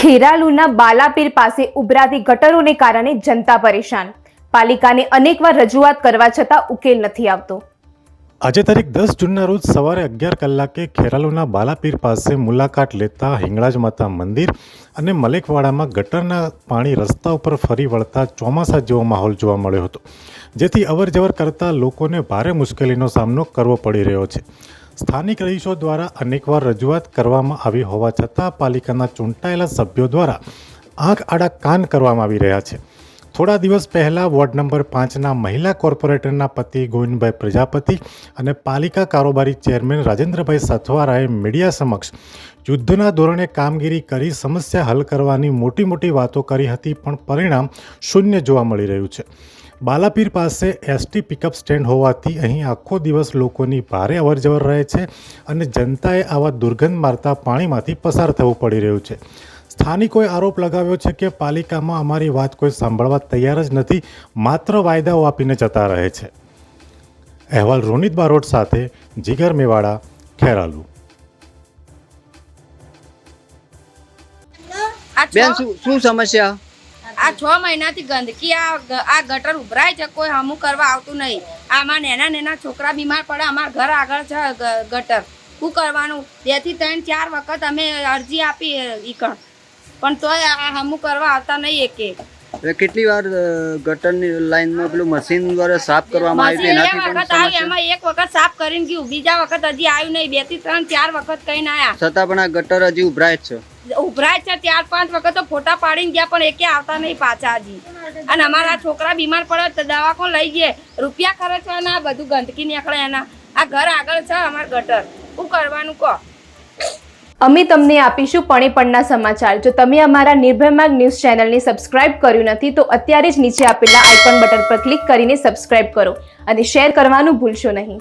ખેરાલુના બાલાપીર પાસે ઉભરાતી ગટરોને કારણે જનતા પરેશાન. પાલિકાને અનેકવાર રજૂઆત કરવા છતાં ઉકેલ નથી આવતો. આજે તારીખ 10 જૂનના રોજ સવારે 11 કલાકે ખેરાલુના બાલાપીર પાસે મુલાકાત લેતા હિંગળાજ માતા મંદિર અને મલેકવાડામાં ગટરના પાણી રસ્તા ઉપર ફરી વળતા ચોમાસા જેવો માહોલ જોવા મળ્યો હતો, જેથી અવરજવર કરતા લોકોને ભારે મુશ્કેલીનો સામનો કરવો પડી રહ્યો છે. સ્થાનિક રહીશો દ્વારા અનેકવાર રજૂઆત કરવામાં આવી હોવા છતાં પાલિકાના ચૂંટાયેલા સભ્યો દ્વારા આંખ આડા કાન કરવામાં આવી રહ્યા છે. થોડા દિવસ પહેલાં વોર્ડ નંબર 5ના મહિલા કોર્પોરેટરના પતિ ગોવિંદભાઈ પ્રજાપતિ અને પાલિકા કારોબારી ચેરમેન રાજેન્દ્રભાઈ સથવારાએ મીડિયા સમક્ષ યુદ્ધના ધોરણે કામગીરી કરી સમસ્યા હલ કરવાની મોટી વાતો કરી હતી, પણ પરિણામ શૂન્ય જોવા મળી રહ્યું છે. બાલાપીર પાસે એસટી પિકઅપ સ્ટેન્ડ હોવાથી અહીં આખો દિવસ લોકોની ભારે અવરજવર રહે છે અને જનતાએ આવા દુર્ગંધ મારતા પાણીમાંથી પસાર થવું પડી રહ્યું છે. સ્થાનિકોએ આરોપ લગાવ્યો છે કે પાલિકામાં અમારી વાત કોઈ સાંભળવા તૈયાર જ નથી, માત્ર વાયદાઓ આપીને જતા રહે છે. અહેવાલ રોનિત બારોટ સાથે જીગર મેવાડા, ખેરાલુ. બેન શું સમસ્યા? આ 6 મહિનાથી ગંદકી આ ગટર ઉભરાય છે, કોઈ હમું કરવા આવતું નહીં. આમાં નાના છોકરા બીમાર પડે. અમારા ઘર આગળ છે ગટર, શું કરવાનું? 2 થી 3 4 વખત અમે અરજી આપી ઈકણ, પણ તોય આ હમું કરવા આવતા નહીં. એકે કેટલી વાર ગટરની લાઈનમાં પેલું મશીન દ્વારા સાફ કરવામાં આવ્યું એક વખત આવ્યું, એમાં એક વખત સાફ કરીને ગયું, બીજા વખત હજી આવ્યું નહીં. 2 થી 3 4 વખત કહીને આવ્યા, છતાં પણ આ ગટર હજી ઉભરાય જ છે. ઉભરાય છે 4-5 વખત તો ફોટા પાડીને ગયા, પણ એકે આવતા નહીં પાછા હજી. અને અમારા છોકરા બીમાર પડે તો દવાખાને લઈ જઈએ, રૂપિયા ખર્ચવાના, બધું ગંદકી નીકળે એના. આ ઘર આગળ છે અમારા ગટર, શું કરવાનું કહો? અમે તમને આપીશું પણેપણના સમાચાર. જો તમે અમારા નિર્ભય માર્ગ ન્યૂઝ ચેનલને સબસ્ક્રાઇબ કર્યું નથી તો અત્યારે જ નીચે આપેલા આઇકોન બટન પર ક્લિક કરીને સબસ્ક્રાઇબ કરો અને શેર કરવાનું ભૂલશો નહીં.